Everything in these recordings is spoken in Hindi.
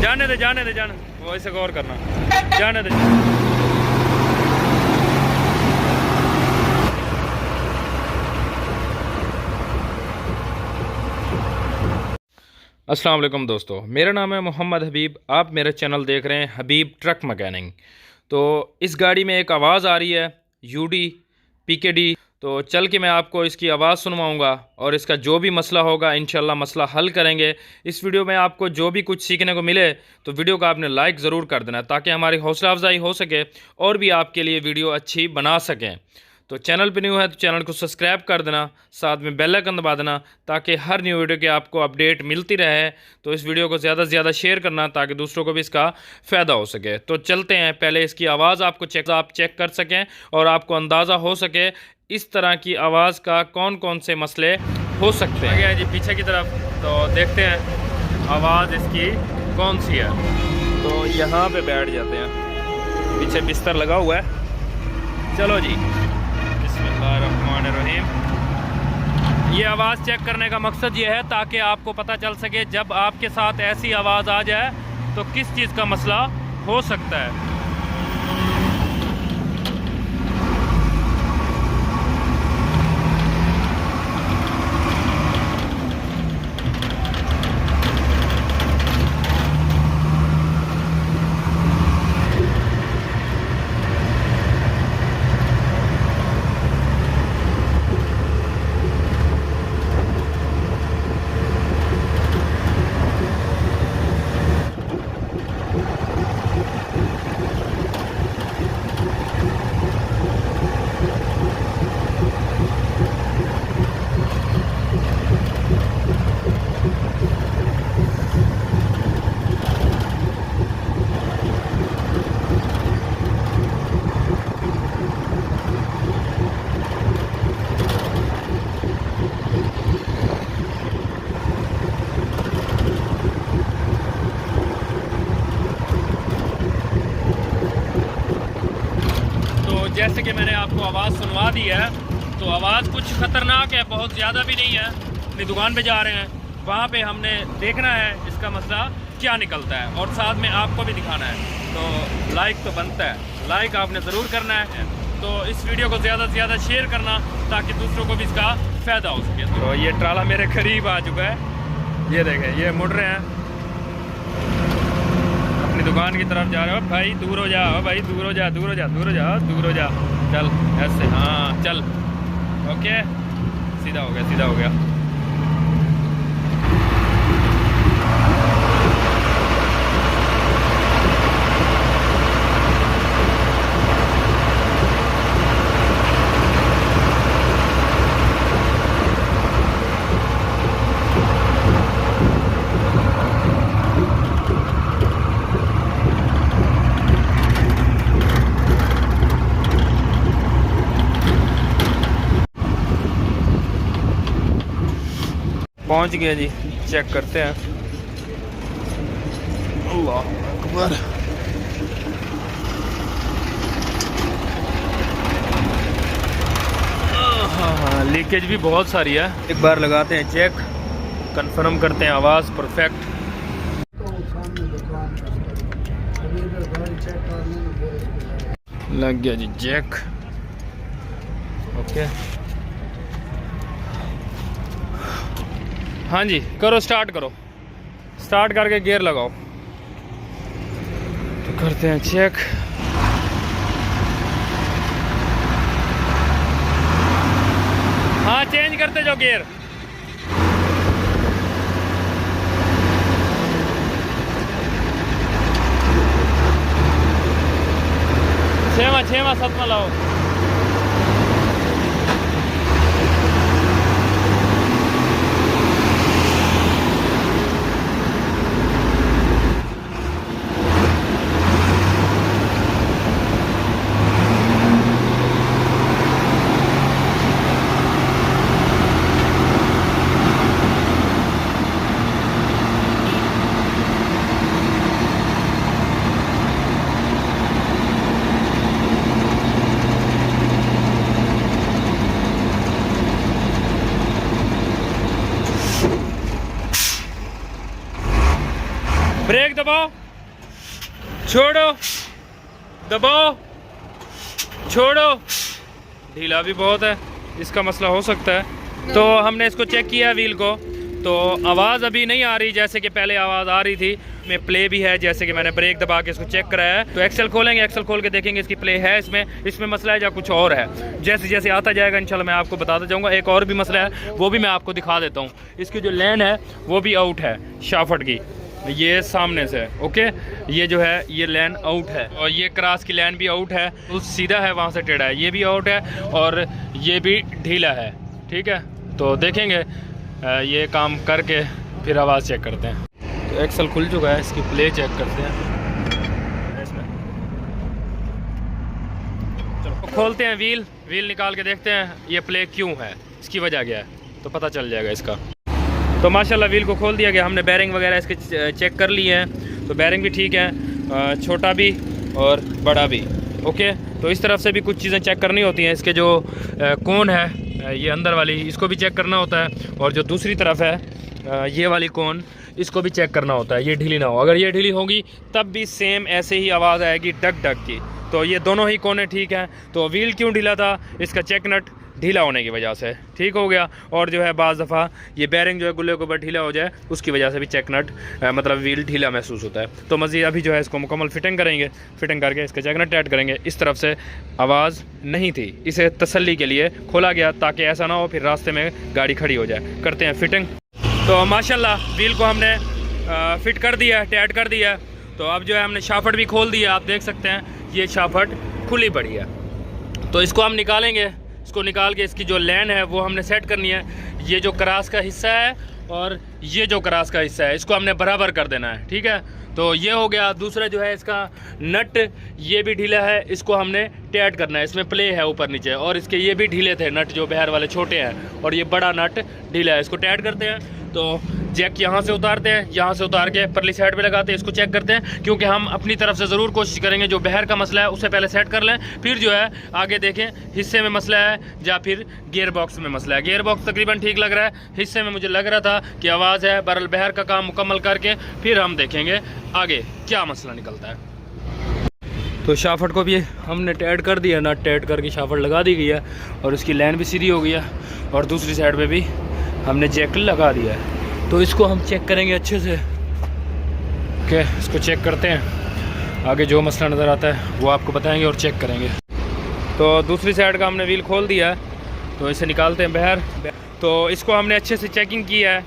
जाने दे जाने दे जाने, वो ऐसे गौर करना, जाने दे। अस्सलाम वालेकुम दोस्तों, मेरा नाम है मोहम्मद हबीब। आप मेरा चैनल देख रहे हैं हबीब ट्रक मैकेनिक। तो इस गाड़ी में एक आवाज़ आ रही है यूडी पीकेडी। तो चल के मैं आपको इसकी आवाज़ सुनवाऊंगा और इसका जो भी मसला होगा इंशाल्लाह मसला हल करेंगे। इस वीडियो में आपको जो भी कुछ सीखने को मिले तो वीडियो को आपने लाइक ज़रूर कर देना ताकि हमारी हौसला अफजाई हो सके और भी आपके लिए वीडियो अच्छी बना सकें। तो चैनल पे न्यू है तो चैनल को सब्सक्राइब कर देना, साथ में बेल आइकन दबा देना ताकि हर न्यू वीडियो की आपको अपडेट मिलती रहे। तो इस वीडियो को ज़्यादा से ज़्यादा शेयर करना ताकि दूसरों को भी इसका फ़ायदा हो सके। तो चलते हैं, पहले इसकी आवाज़ आपको आप चेक कर सकें और आपको अंदाज़ा हो सके इस तरह की आवाज़ का कौन कौन से मसले हो सकते हैं। आगे जी पीछे की तरफ, तो देखते हैं आवाज़ इसकी कौन सी है। तो यहाँ पे बैठ जाते हैं, पीछे बिस्तर लगा हुआ है। चलो जी, बिस्मिल्लाहिर्रहमानिर्रहीम। ये आवाज़ चेक करने का मकसद ये है ताकि आपको पता चल सके जब आपके साथ ऐसी आवाज़ आ जाए तो किस चीज़ का मसला हो सकता है। जैसे कि मैंने आपको आवाज़ सुनवा दी है, तो आवाज़ कुछ ख़तरनाक है, बहुत ज़्यादा भी नहीं है। अपनी दुकान पे जा रहे हैं, वहाँ पे हमने देखना है इसका मसला क्या निकलता है और साथ में आपको भी दिखाना है। तो लाइक तो बनता है, लाइक आपने ज़रूर करना है। तो इस वीडियो को ज़्यादा से ज़्यादा शेयर करना ताकि दूसरों को भी इसका फ़ायदा हो सके। तो ये ट्राला मेरे करीब आ चुका है, ये देखें, ये मुड़ रहे हैं, अपनी दुकान की तरफ जा रहे हो। भाई दूर हो जा, भाई दूर हो जा, दूर हो जा, दूर हो जा, दूर हो जा, चल ऐसे, हाँ चल, ओके, सीधा हो गया, सीधा हो गया। पहुंच गए जी, चेक करते हैं। अल्लाह अकबर। हाँ, लीकेज भी बहुत सारी है। एक बार लगाते हैं चेक, कंफर्म करते हैं आवाज़ परफेक्ट। लग गया जी चेक, ओके। हाँ जी, करो, स्टार्ट करो, स्टार्ट करके गियर लगाओ। तो करते हैं चेक। हाँ, चेंज करते जाओ गियर। छेवा सातवां लाओ। ब्रेक दबाओ, छोड़ो, दबाओ, छोड़ो। ढीला भी बहुत है, इसका मसला हो सकता है। तो हमने इसको चेक किया व्हील को, तो आवाज़ अभी नहीं आ रही जैसे कि पहले आवाज़ आ रही थी। में प्ले भी है, जैसे कि मैंने ब्रेक दबा के इसको चेक कराया है। तो एक्सेल खोलेंगे, एक्सेल खोल के देखेंगे इसकी प्ले है इसमें मसला है या कुछ और है। जैसे जैसे आता जाएगा इंशाल्लाह मैं आपको बताता जाऊँगा। एक और भी मसला है, वो भी मैं आपको दिखा देता हूँ। इसकी जो लेन है वो भी आउट है शाफट की, ये सामने से ओके, ये जो है ये लेन आउट है, और ये क्रॉस की लेन भी आउट है। तो सीधा है, वहाँ से टेढ़ा है, ये भी आउट है, और ये भी ढीला है। ठीक है, तो देखेंगे ये काम करके फिर आवाज़ चेक करते हैं। तो एक्सेल खुल चुका है, इसकी प्ले चेक करते हैं इसमें। चलो खोलते हैं व्हील निकाल के देखते हैं ये प्ले क्यों है, इसकी वजह क्या है, तो पता चल जाएगा इसका। तो माशाल्लाह व्हील को खोल दिया गया, हमने बैरिंग वगैरह इसके चेक कर लिए हैं। तो बैरिंग भी ठीक है, छोटा भी और बड़ा भी ओके। तो इस तरफ से भी कुछ चीज़ें चेक करनी होती हैं। इसके जो कोन है ये अंदर वाली, इसको भी चेक करना होता है, और जो दूसरी तरफ है ये वाली कोन, इसको भी चेक करना होता है, ये ढीली ना हो। अगर ये ढीली होगी तब भी सेम ऐसे ही आवाज़ आएगी डक डक की। तो ये दोनों ही कोने ठीक हैं। तो व्हील क्यों ढीला था, इसका चेक नट ढीला होने की वजह से ठीक हो गया। और जो है बाज़ दफ़ा ये बैरिंग जो है गुल्ले के ऊपर ढीला हो जाए, उसकी वजह से भी चेक नट मतलब व्हील ढीला महसूस होता है। तो मज़ीद अभी जो है इसको मुकम्मल फिटिंग करेंगे, फिटिंग करके इसके चेक नट ऐड करेंगे। इस तरफ से आवाज़ नहीं थी, इसे तसल्ली के लिए खोला गया ताकि ऐसा ना हो फिर रास्ते में गाड़ी खड़ी हो जाए। करते हैं फिटिंग। तो माशाल्लाह व्हील को हमने फिट कर दिया, टाइट कर दिया। तो अब जो है हमने शाफट भी खोल दिया, आप देख सकते हैं ये शाफट खुली पड़ी है। तो इसको हम निकालेंगे, इसको निकाल के इसकी जो लेन है वो हमने सेट करनी है। ये जो क्रॉस का हिस्सा है और ये जो क्रॉस का हिस्सा है, इसको हमने बराबर कर देना है। ठीक है, तो ये हो गया। दूसरा जो है इसका नट, ये भी ढीला है, इसको हमने टाइट करना है। इसमें प्ले है ऊपर नीचे, और इसके ये भी ढीले थे नट, जो बाहर वाले छोटे हैं, और ये बड़ा नट ढीला है। इसको टाइट करते हैं। तो जैक यहाँ से उतारते हैं, यहाँ से उतार के परली साइड पे लगाते हैं, इसको चेक करते हैं, क्योंकि हम अपनी तरफ से ज़रूर कोशिश करेंगे जो बाहर का मसला है उसे पहले सेट कर लें, फिर जो है आगे देखें हिस्से में मसला है या फिर गियर बॉक्स में मसला है। गियर बॉक्स तकरीबन ठीक लग रहा है, हिस्से में मुझे लग रहा था कि आवाज़ है। बहरहाल बाहर का काम मुकम्मल करके फिर हम देखेंगे आगे क्या मसला निकलता है। तो शाफट को भी हमने टाइट कर दिया, नट टाइट करके शाफट लगा दी गई है, और उसकी लाइन भी सीधी हो गई है, और दूसरी साइड पे भी हमने जैक लगा दिया है। तो इसको हम चेक करेंगे अच्छे से। ओके, इसको चेक करते हैं, आगे जो मसला नज़र आता है वो आपको बताएंगे और चेक करेंगे। तो दूसरी साइड का हमने व्हील खोल दिया है, तो इसे निकालते हैं बाहर। तो इसको हमने अच्छे से चेकिंग की है।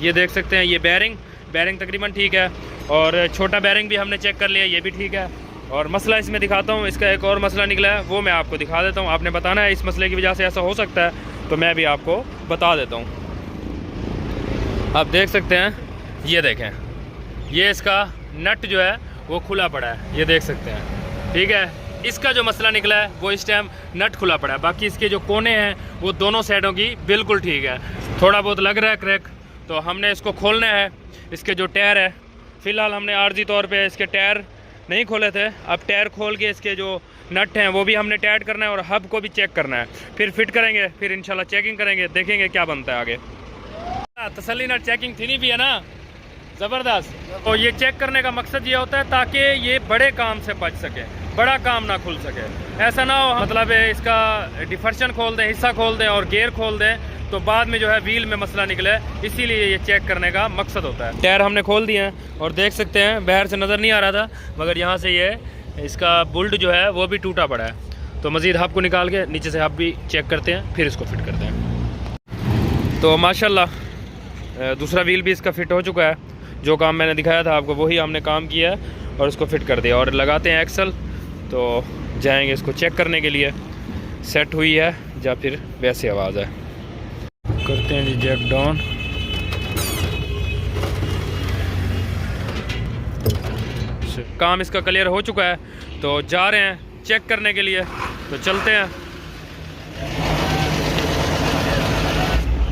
ये देख सकते हैं, ये बैरिंग तकरीबन ठीक है, और छोटा बैरिंग भी हमने चेक कर लिया, ये भी ठीक है। और मसला इसमें दिखाता हूँ, इसका एक और मसला निकला है, वो मैं आपको दिखा देता हूँ। आपने बताना है इस मसले की वजह से ऐसा हो सकता है, तो मैं भी आपको बता देता हूँ। आप देख सकते हैं, ये देखें, ये इसका नट जो है वो खुला पड़ा है, ये देख सकते हैं। ठीक है, इसका जो मसला निकला है वो इस टाइम नट खुला पड़ा है। बाकी इसके जो कोने हैं वो दोनों साइडों की बिल्कुल ठीक है। थोड़ा बहुत लग रहा है क्रैक, तो हमने इसको खोलना है। इसके जो टायर है, फ़िलहाल हमने आर्जी तौर पे इसके टायर नहीं खोले थे, अब टायर खोल के इसके जो नट हैं वो भी हमने टाइट करना है, और हब को भी चेक करना है, फिर फिट करेंगे, फिर इंशाल्लाह चेकिंग करेंगे, देखेंगे क्या बनता है आगे। तसल्ली नट चेकिंग थी नहीं भी है ना, ज़बरदस्त। तो ये चेक करने का मकसद ये होता है ताकि ये बड़े काम से बच सके, बड़ा काम ना खुल सके। ऐसा ना हो मतलब इसका डिफर्शन खोल दें, हिस्सा खोल दें और गियर खोल दें, तो बाद में जो है व्हील में मसला निकले। इसीलिए ये चेक करने का मकसद होता है। टायर हमने खोल दिए हैं, और देख सकते हैं बाहर से नज़र नहीं आ रहा था, मगर यहाँ से ये इसका बुल्ट जो है वो भी टूटा पड़ा है। तो मज़ीद हब को निकाल के नीचे से हब भी चेक करते हैं, फिर इसको फिट करते हैं। तो माशाल्लाह दूसरा व्हील भी इसका फिट हो चुका है। जो काम मैंने दिखाया था आपको वही हमने काम किया है, और उसको फिट कर दिया। और लगाते हैं एक्सल, तो जाएंगे इसको चेक करने के लिए सेट हुई है या फिर वैसे आवाज़ है। करते हैं जी जैक डाउन। काम इसका क्लियर हो चुका है, तो जा रहे हैं चेक करने के लिए, तो चलते हैं।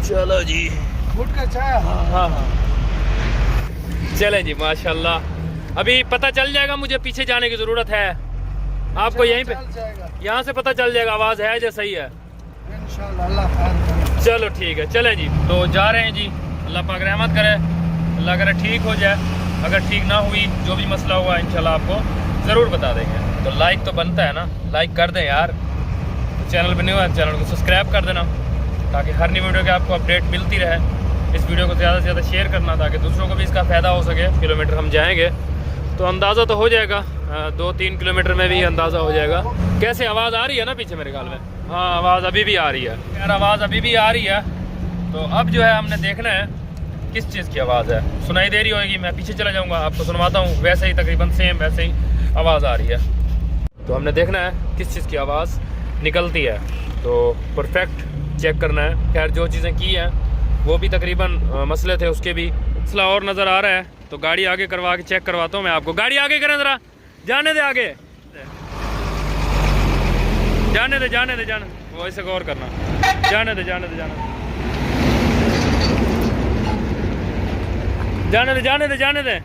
चलो जी, हाँ, चलें जी माशाल्लाह। अभी पता चल जाएगा, मुझे पीछे जाने की ज़रूरत है, आपको यहीं पे यहाँ से पता चल जाएगा आवाज़ है या सही है इंशाल्लाह। चलो ठीक है, चलें जी। तो जा रहे हैं जी, अल्लाह पाक रहमत करे, अल्लाह करे ठीक हो जाए। अगर ठीक ना हुई, जो भी मसला हुआ इंशाल्लाह आपको ज़रूर बता देंगे। तो लाइक तो बनता है ना, लाइक कर दें यार। तो चैनल पर नहीं हुआ, चैनल को सब्सक्राइब कर देना ताकि हर नई वीडियो की आपको अपडेट मिलती रहे। इस वीडियो को ज़्यादा से ज़्यादा शेयर करना ताकि दूसरों को भी इसका फ़ायदा हो सके। किलोमीटर हम जाएंगे तो अंदाज़ा तो हो जाएगा, 2-3 किलोमीटर में भी अंदाज़ा हो जाएगा। कैसे आवाज़ आ रही है ना पीछे मेरे ख्याल में? हाँ, आवाज़ अभी भी आ रही है यार, आवाज़ अभी भी आ रही है। तो अब जो है हमने देखना है किस चीज़ की आवाज़ है। सुनाई दे रही होगी, मैं पीछे चला जाऊँगा, आपको सुनवाता हूँ। वैसे ही तकरीबन सेम वैसे ही आवाज़ आ रही है। तो हमने देखना है किस चीज़ की आवाज़ निकलती है, तो परफेक्ट चेक करना है। खैर जो चीज़ें की हैं वो भी तकरीबन मसले थे, उसके भी मसला और नज़र आ रहा है। तो गाड़ी आगे करवा के चेक करवाता हूँ मैं आपको। गाड़ी आगे करें ज़रा, जाने दे आगे, जाने दे जाने दे जाने, वो ऐसे गौर करना, जाने दे जाने दे जाने जाने दे जाने दे जाने दे।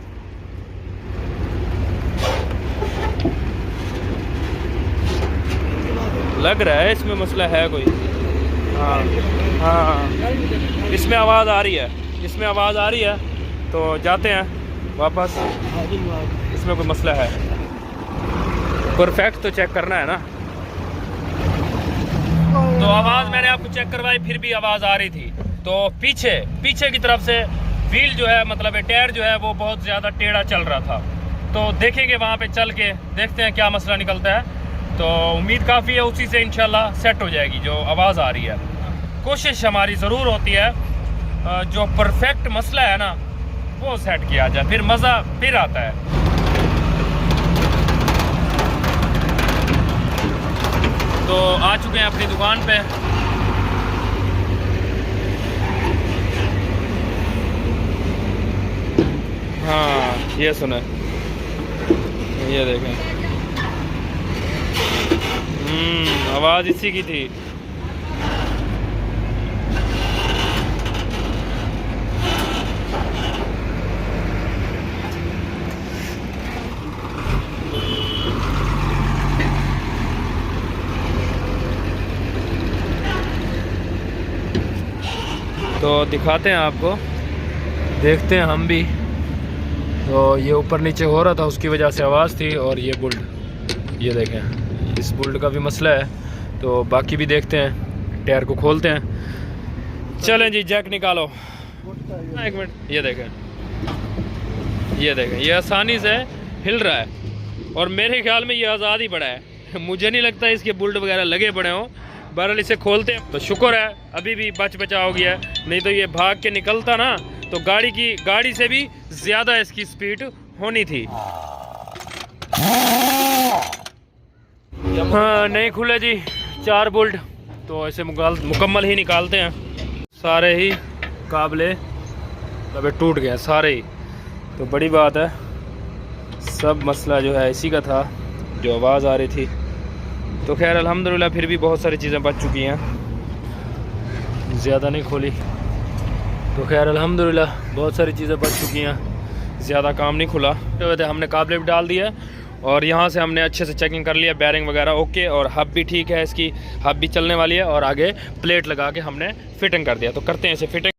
लग रहा है इसमें मसला है कोई। हाँ हाँ, इसमें आवाज़ आ रही है, इसमें आवाज़ आ रही है। तो जाते हैं वापस, इसमें कोई मसला है। परफेक्ट तो चेक करना है ना। तो आवाज़ मैंने आपको चेक करवाई, फिर भी आवाज़ आ रही थी। तो पीछे की तरफ से व्हील जो है, मतलब टायर जो है वो बहुत ज़्यादा टेढ़ा चल रहा था। तो देखेंगे वहाँ पे चल के, देखते हैं क्या मसला निकलता है। तो उम्मीद काफ़ी है उसी से इंशाल्लाह सेट हो जाएगी जो आवाज़ आ रही है। कोशिश हमारी ज़रूर होती है जो परफेक्ट मसला है ना वो सेट किया जाए, फिर मज़ा फिर आता है। तो आ चुके हैं अपनी दुकान पे। हाँ ये सुने, ये देखें, आवाज़ इसी की थी। तो दिखाते हैं आपको, देखते हैं हम भी। तो ये ऊपर नीचे हो रहा था, उसकी वजह से आवाज़ थी। और ये बुल्ड, ये देखें, इस बुल्ड का भी मसला है। तो बाकी भी देखते हैं, टायर को खोलते हैं। चलें जी, जैक निकालो। एक मिनट, ये देखें, ये देखें, ये आसानी से हिल रहा है और मेरे ख्याल में ये आज़ाद ही पड़ा है। मुझे नहीं लगता इसके बुल्ड वगैरह लगे पड़े हों। बहरहाल इसे खोलते हैं। तो शुक्र है अभी भी बच बचा हो गया, नहीं तो ये भाग के निकलता ना तो गाड़ी से भी ज़्यादा इसकी स्पीड होनी थी। हाँ नहीं खुले जी 4 बोल्ट। तो ऐसे मुकम्मल ही निकालते हैं, सारे ही काबले तबे टूट गए सारे ही। तो बड़ी बात है, सब मसला जो है इसी का था, जो आवाज़ आ रही थी। तो खैर अल्हम्दुलिल्लाह फिर भी बहुत सारी चीज़ें बच चुकी हैं, ज़्यादा नहीं खोली। तो खैर अल्हम्दुलिल्लाह बहुत सारी चीज़ें बच चुकी हैं, ज़्यादा काम नहीं खुला। तो हमने काबले भी डाल दिया और यहाँ से हमने अच्छे से चेकिंग कर लिया, बैरिंग वगैरह ओके, और हब भी ठीक है, इसकी हब भी चलने वाली है। और आगे प्लेट लगा के हमने फिटिंग कर दिया। तो करते हैं इसे फिटिंग।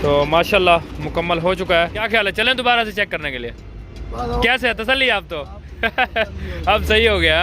तो माशाल्लाह मुकम्मल हो चुका है। क्या ख्याल है, चलें दोबारा से चेक करने के लिए? कैसे है, तसल्ली आप तो? अब सही हो गया।